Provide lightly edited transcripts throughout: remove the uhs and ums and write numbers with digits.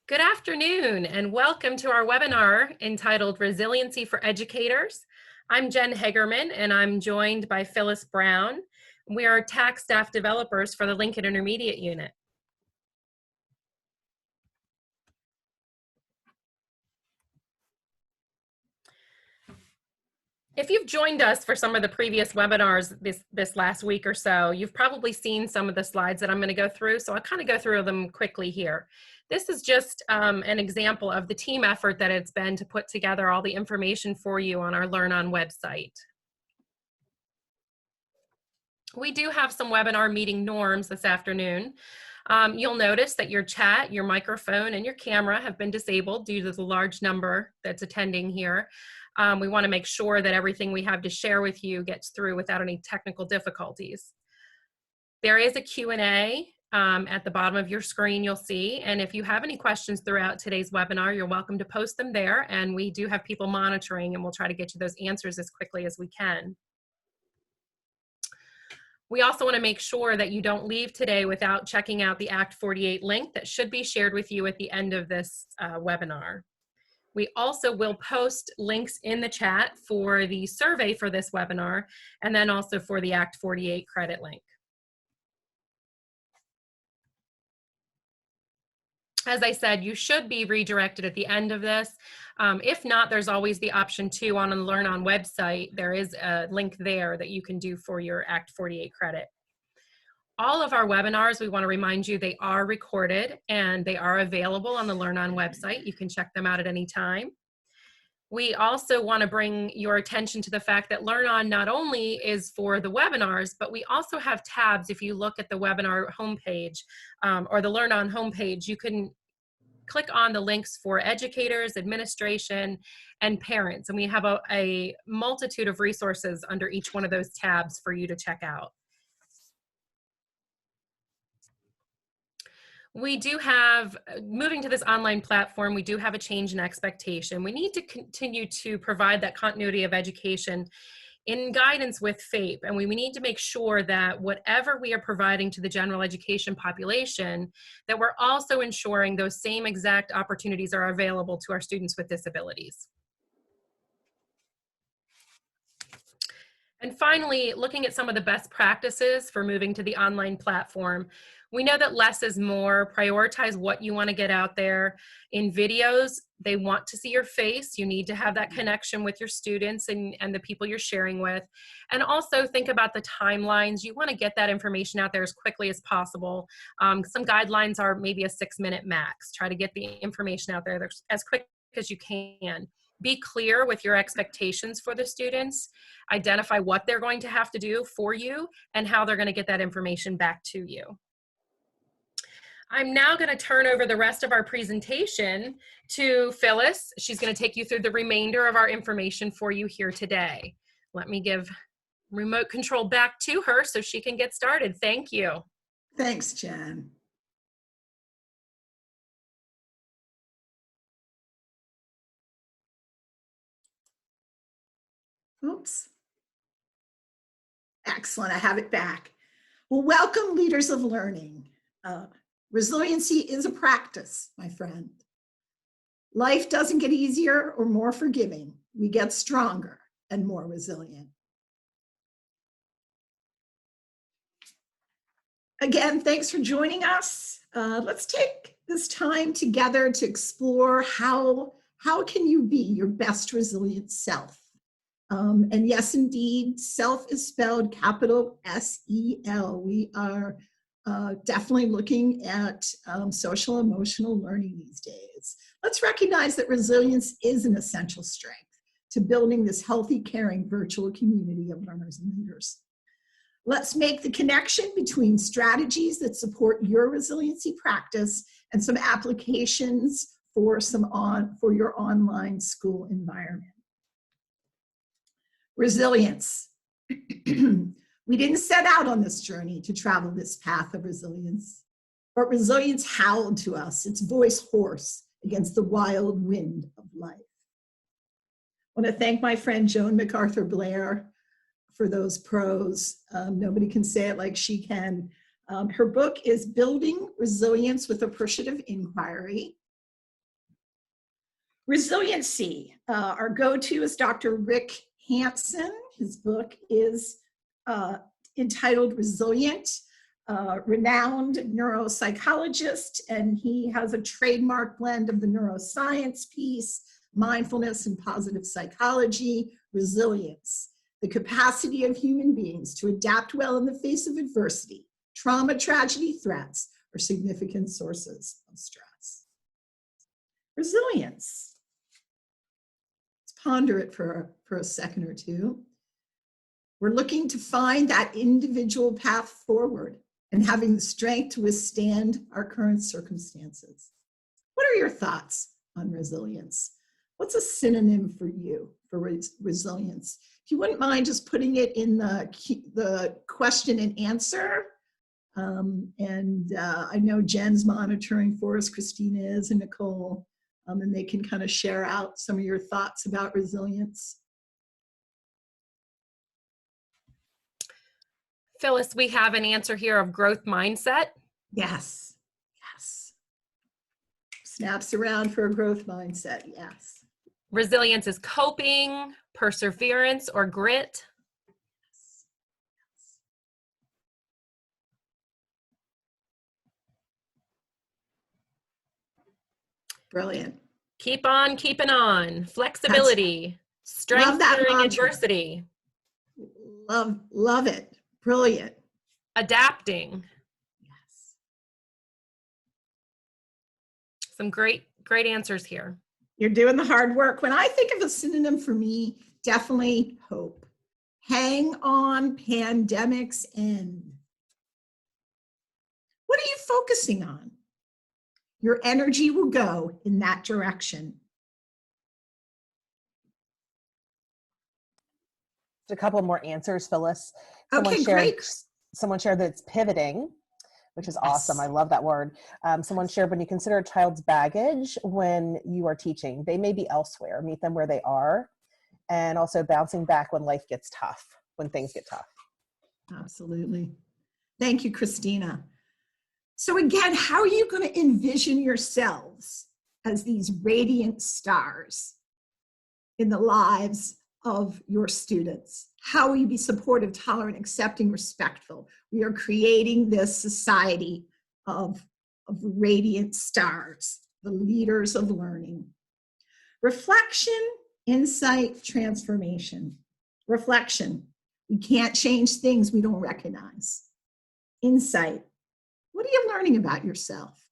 Good afternoon and welcome to our webinar entitled Resiliency for Educators. I'm Jen Hagerman and I'm joined by Phyllis Brown. We are TAC staff developers for the Lincoln Intermediate Unit. If you've joined us for some of the previous webinars this last week or so, you've probably seen some of the slides that I'm going to go through, so I'll kind of go through them quickly here. This is just an example of the team effort that it's been to put together all the information for you on our LearnOn website. We do have some webinar meeting norms this afternoon. You'll notice that your chat, your microphone, and your camera have been disabled due to the large number that's attending here. We want to make sure that everything we have to share with you gets through without any technical difficulties. There is a Q&A at the bottom of your screen you'll see, and if you have any questions throughout today's webinar, you're welcome to post them there, and we do have people monitoring, and we'll try to get you those answers as quickly as we can. We also want to make sure that you don't leave today without checking out the Act 48 link that should be shared with you at the end of this webinar. We also will post links in the chat for the survey for this webinar and then also for the Act 48 credit link. As I said, you should be redirected at the end of this. If not, there's always the option to on the LearnOn website. There is a link there that you can do for your Act 48 credit. All of our webinars, we want to remind you, they are recorded and they are available on the LearnOn website. You can check them out at any time. We also want to bring your attention to the fact that LearnOn not only is for the webinars, but we also have tabs. If you look at the webinar homepage or the LearnOn homepage, you can click on the links for educators, administration, and parents. And we have a multitude of resources under each one of those tabs for you to check out. We do have, moving to this online platform, we do have a change in expectation. We need to continue to provide that continuity of education in guidance with FAPE, and we need to make sure that whatever we are providing to the general education population, that we're also ensuring those same exact opportunities are available to our students with disabilities. And finally, looking at some of the best practices for moving to the online platform. We know that less is more. Prioritize what you want to get out there. In videos, they want to see your face. You need to have that connection with your students and the people you're sharing with. And also think about the timelines. You want to get that information out there as quickly as possible. Some guidelines are maybe a 6-minute max. Try to get the information out there as quick as you can. Be clear with your expectations for the students. Identify what they're going to have to do for you and how they're going to get that information back to you. I'm now going to turn over the rest of our presentation to Phyllis. She's going to take you through the remainder of our information for you here today. Let me give remote control back to her so she can get started. Thank you. Thanks, Jen. Oops. Excellent, I have it back. Well, welcome, leaders of learning. Resiliency is a practice, my friend. Life doesn't get easier or more forgiving. We get stronger and more resilient. Again, thanks for joining us. Let's take this time together to explore how can you be your best resilient self? And yes, indeed, self is spelled capital S-E-L. We are definitely looking at social emotional learning these days. Let's recognize that resilience is an essential strength to building this healthy, caring, virtual community of learners and leaders. Let's make the connection between strategies that support your resiliency practice and some applications for your online school environment. Resilience. We didn't set out on this journey to travel this path of resilience, but resilience howled to us, its voice hoarse against the wild wind of life. I want to thank my friend Joan MacArthur Blair for those prose. Nobody can say it like she can. Her book is Building Resilience with Appreciative Inquiry. Resiliency. Our go-to is Dr. Rick Hansen. His book is entitled Resilient, renowned neuropsychologist, and he has a trademark blend of the neuroscience piece, mindfulness and positive psychology, resilience, the capacity of human beings to adapt well in the face of adversity, trauma, tragedy, threats, or significant sources of stress. Resilience. Let's ponder it for a second or two. We're looking to find that individual path forward and having the strength to withstand our current circumstances. What are your thoughts on resilience? What's a synonym for you for resilience? If you wouldn't mind just putting it in the question and answer. I know Jen's monitoring for us, Christina is, and Nicole, and they can kind of share out some of your thoughts about resilience. Phyllis, we have an answer here of growth mindset. Yes, yes. Snaps around for a growth mindset, yes. Resilience is coping, perseverance, or grit. Brilliant. Keep on keeping on. Flexibility, strength during adversity. Love it. Brilliant. Adapting. Yes. Some great answers here. You're doing the hard work. When I think of a synonym for me, definitely hope. Hang on, pandemics end. What are you focusing on? Your energy will go in that direction. A couple more answers, Phyllis. Okay, great. Someone shared that it's pivoting, which is awesome. I love that word. Someone shared, when you consider a child's baggage when you are teaching, they may be elsewhere, meet them where they are, and also bouncing back when life gets tough, when things get tough. Absolutely. Thank you, Christina. So again, how are you going to envision yourselves as these radiant stars in the lives of your students? How will you be supportive, tolerant, accepting, respectful? We are creating this society of radiant stars, the leaders of learning. Reflection, insight, transformation. Reflection. We can't change things we don't recognize. Insight. What are you learning about yourself?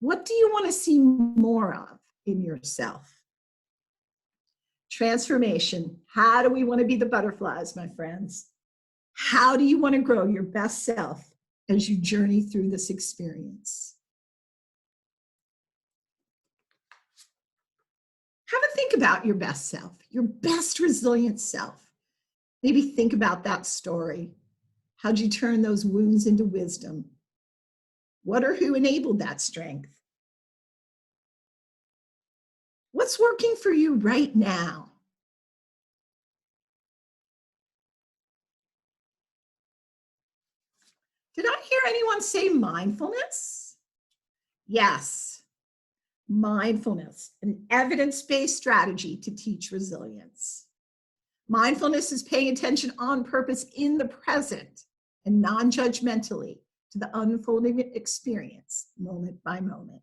What do you want to see more of in yourself? Transformation. How do we want to be the butterflies, my friends? How do you want to grow your best self as you journey through this experience? Have a think about your best self, your best resilient self. Maybe think about that story. How'd you turn those wounds into wisdom? What or who enabled that strength? What's working for you right now? Did I hear anyone say mindfulness? Yes, mindfulness, an evidence-based strategy to teach resilience. Mindfulness is paying attention on purpose in the present and non-judgmentally to the unfolding experience, moment by moment.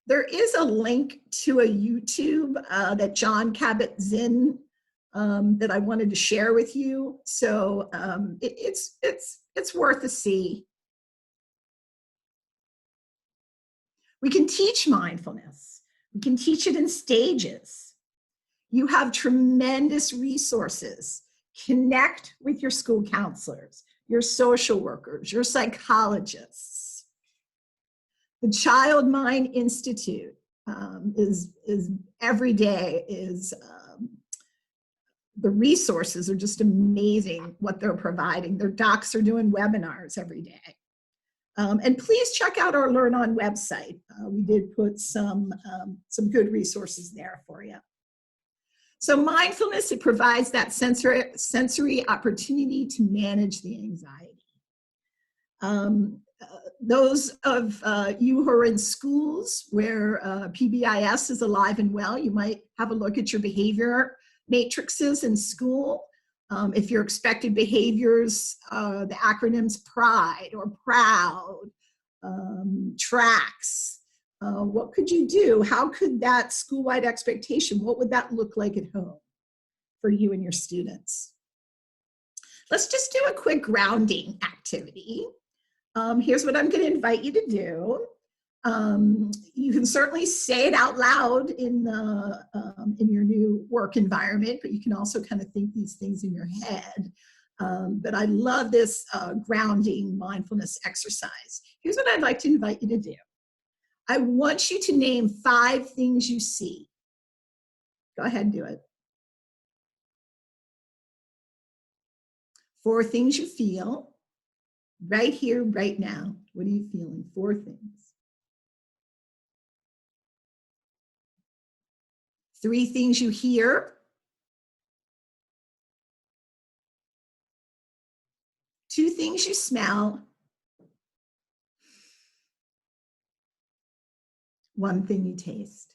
There is a link to a YouTube that John Kabat-Zinn that I wanted to share with you. So it's worth a see. We can teach mindfulness. We can teach it in stages. You have tremendous resources. Connect with your school counselors, your social workers, your psychologists. The Child Mind Institute is every day is the resources are just amazing what they're providing. Their docs are doing webinars every day. And please check out our LearnOn website. We did put some good resources there for you. So mindfulness, it provides that sensory opportunity to manage the anxiety. those of you who are in schools where PBIS is alive and well, you might have a look at your behavior matrices in school. If your expected behaviors, the acronyms PRIDE or PROUD, TRACS, what could you do? How could that school-wide expectation, what would that look like at home for you and your students? Let's just do a quick grounding activity. Here's what I'm going to invite you to do. You can certainly say it out loud in your new work environment, but you can also kind of think these things in your head. But I love this grounding mindfulness exercise. Here's what I'd like to invite you to do. I want you to name 5 things you see. Go ahead and do it. 4 things you feel. Right here, right now. What are you feeling? 4 things. 3 things you hear. 2 things you smell. 1 thing you taste.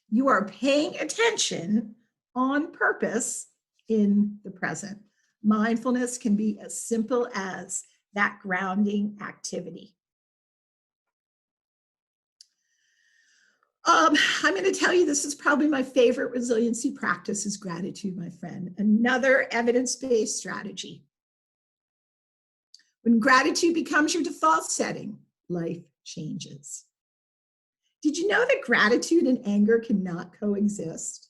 You are paying attention on purpose in the present. Mindfulness can be as simple as that grounding activity. I'm going to tell you, this is probably my favorite resiliency practice is gratitude, my friend. Another evidence-based strategy. When gratitude becomes your default setting, life changes. Did you know that gratitude and anger cannot coexist?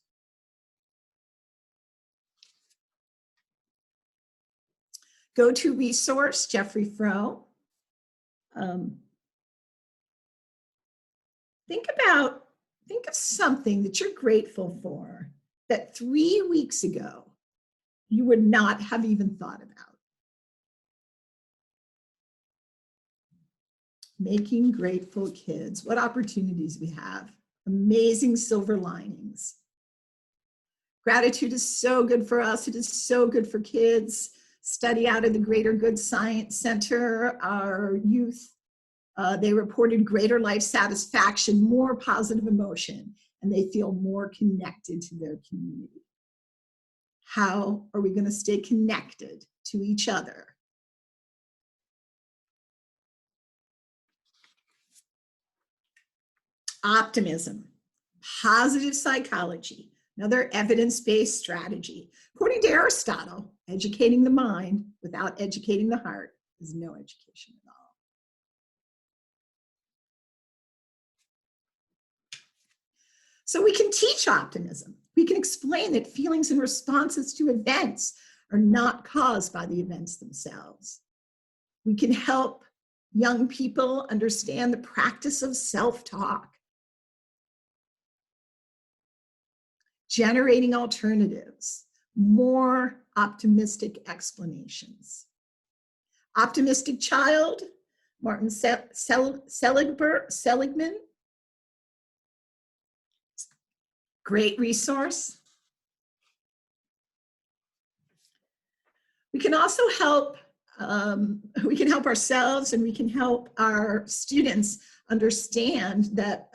Go-to resource, Jeffrey Froh. Think of something that you're grateful for that 3 weeks ago you would not have even thought about. Making grateful kids. What opportunities we have. Amazing silver linings. Gratitude is so good for us. It is so good for kids. Study out of the Greater Good Science Center, our youth, they reported greater life satisfaction, more positive emotion, and they feel more connected to their community. How are we going to stay connected to each other? Optimism, positive psychology, another evidence-based strategy. According to Aristotle, educating the mind without educating the heart is no education at all. So we can teach optimism. We can explain that feelings and responses to events are not caused by the events themselves. We can help young people understand the practice of self-talk, generating alternatives, more optimistic explanations. Optimistic Child, Martin Seligman. Great resource. We can also help, ourselves, and we can help our students understand that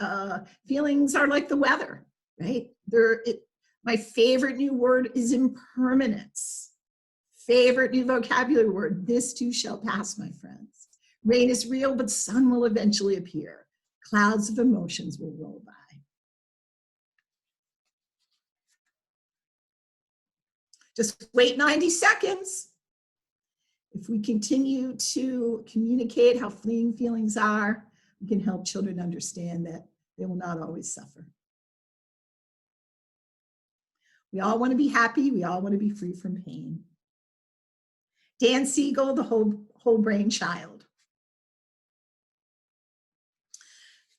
feelings are like the weather, right? My favorite new word is impermanence. Favorite new vocabulary word, this too shall pass, my friends. Rain is real, but sun will eventually appear. Clouds of emotions will roll by. Just wait 90 seconds. If we continue to communicate how fleeting feelings are, we can help children understand that they will not always suffer. We all want to be happy. We all want to be free from pain. Dan Siegel, the whole brain child.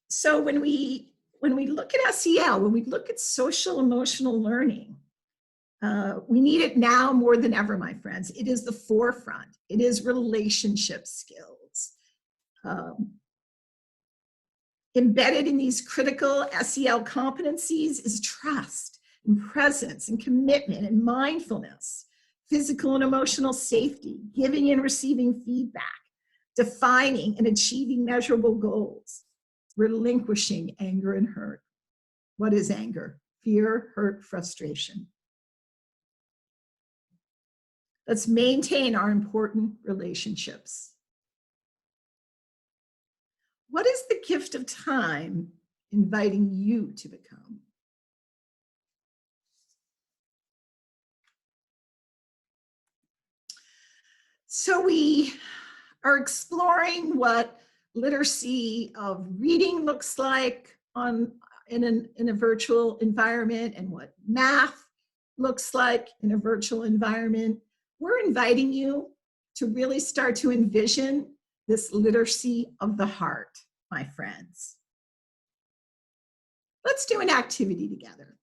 So when we look at SEL, when we look at social emotional learning, we need it now more than ever, my friends. It is the forefront. It is relationship skills. Embedded in these critical SEL competencies is trust and presence and commitment and mindfulness, physical and emotional safety, giving and receiving feedback, defining and achieving measurable goals, relinquishing anger and hurt. What is anger? Fear, hurt, frustration. Let's maintain our important relationships. What is the gift of time inviting you to become? So we are exploring what literacy of reading looks like in a virtual environment and what math looks like in a virtual environment. We're inviting you to really start to envision this literacy of the heart, my friends. Let's do an activity together.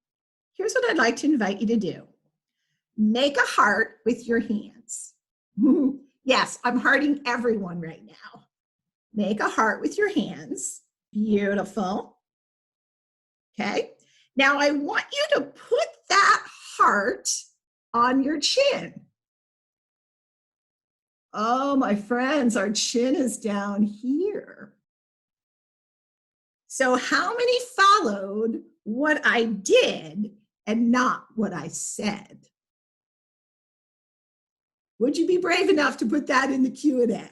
Here's what I'd like to invite you to do. Make a heart with your hands. Yes, I'm hearting everyone right now. Make a heart with your hands. Beautiful. Okay. Now I want you to put that heart on your chin. Oh, my friends, our chin is down here. So how many followed what I did and not what I said? Would you be brave enough to put that in the Q&A?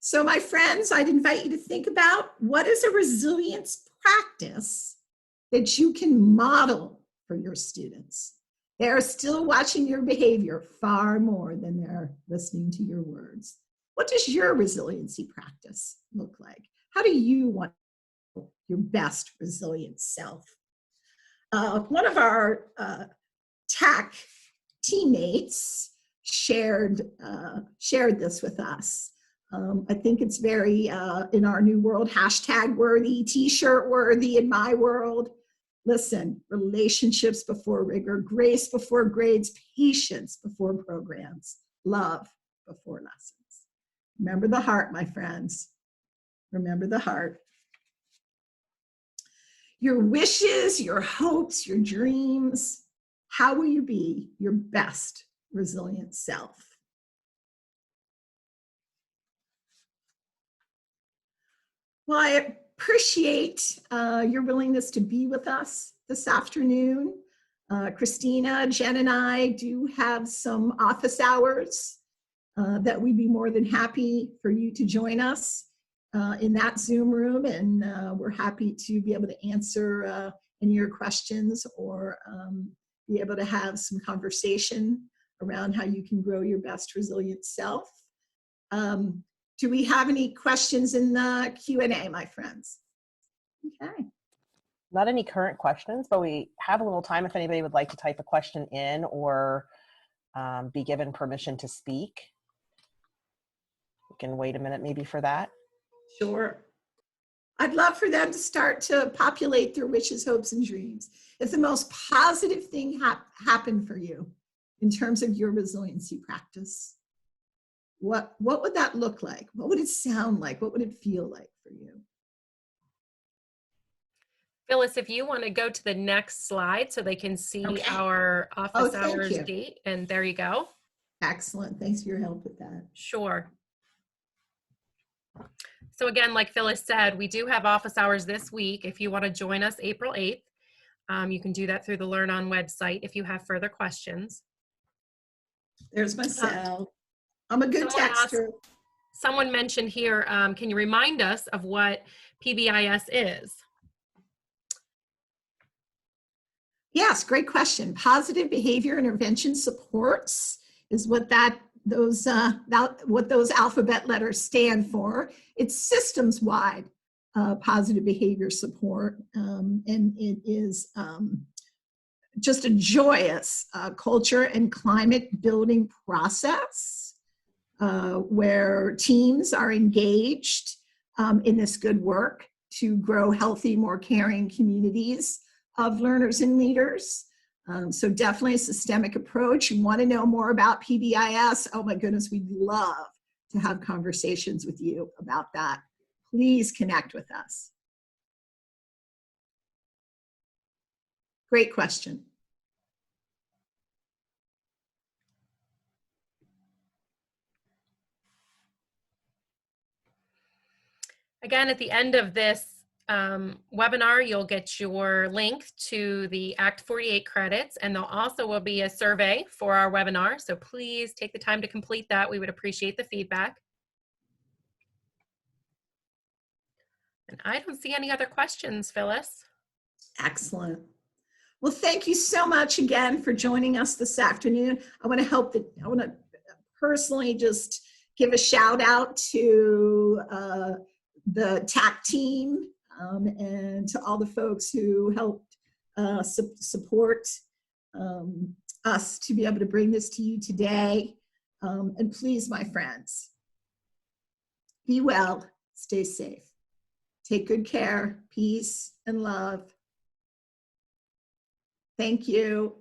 So my friends, I'd invite you to think about what is a resilience practice that you can model for your students. They're still watching your behavior far more than they're listening to your words. What does your resiliency practice look like? How do you want your best resilient self? One of our TAC teammates shared this with us. I think it's very in our new world, hashtag worthy, t-shirt worthy in my world. Listen, relationships before rigor, grace before grades, patience before programs, love before lessons. Remember the heart, my friends. Remember the heart. Your wishes, your hopes, your dreams. How will you be your best resilient self? Well, I appreciate your willingness to be with us this afternoon. Christina, Jen, and I do have some office hours that we'd be more than happy for you to join us in that Zoom room, and we're happy to be able to answer any of your questions or be able to have some conversation around how you can grow your best resilient self. Do we have any questions in the Q&A, my friends? Okay. Not any current questions, but we have a little time if anybody would like to type a question in or be given permission to speak. We can wait a minute maybe for that. Sure. I'd love for them to start to populate their wishes, hopes, and dreams. If the most positive thing happened for you in terms of your resiliency practice, what would that look like? What would it sound like? What would it feel like for you? Phyllis, if you want to go to the next slide so they can see our office hours date, and there you go. Excellent. Thanks for your help with that. Sure. So again, like Phyllis said, we do have office hours this week. If you want to join us April 8th, you can do that through the LearnOn website if you have further questions. There's my cell. I'm a good texter. Someone mentioned here, can you remind us of what PBIS is? Yes, great question. Positive behavior intervention supports is what those alphabet letters stand for. It's systems-wide positive behavior support, and it is just a joyous culture and climate building process where teams are engaged in this good work to grow healthy, more caring communities of learners and leaders. So definitely a systemic approach. You want to know more about PBIS? Oh my goodness, we'd love to have conversations with you about that. Please connect with us. Great question. Again, at the end of this webinar, you'll get your link to the Act 48 credits, and there also will be a survey for our webinar. So please take the time to complete that. We would appreciate the feedback. And I don't see any other questions, Phyllis. Excellent. Well, thank you so much again for joining us this afternoon. I want to personally just give a shout out to the TAC team and to all the folks who helped support us to be able to bring this to you today. And please, my friends, be well, stay safe, take good care, peace and love. Thank you.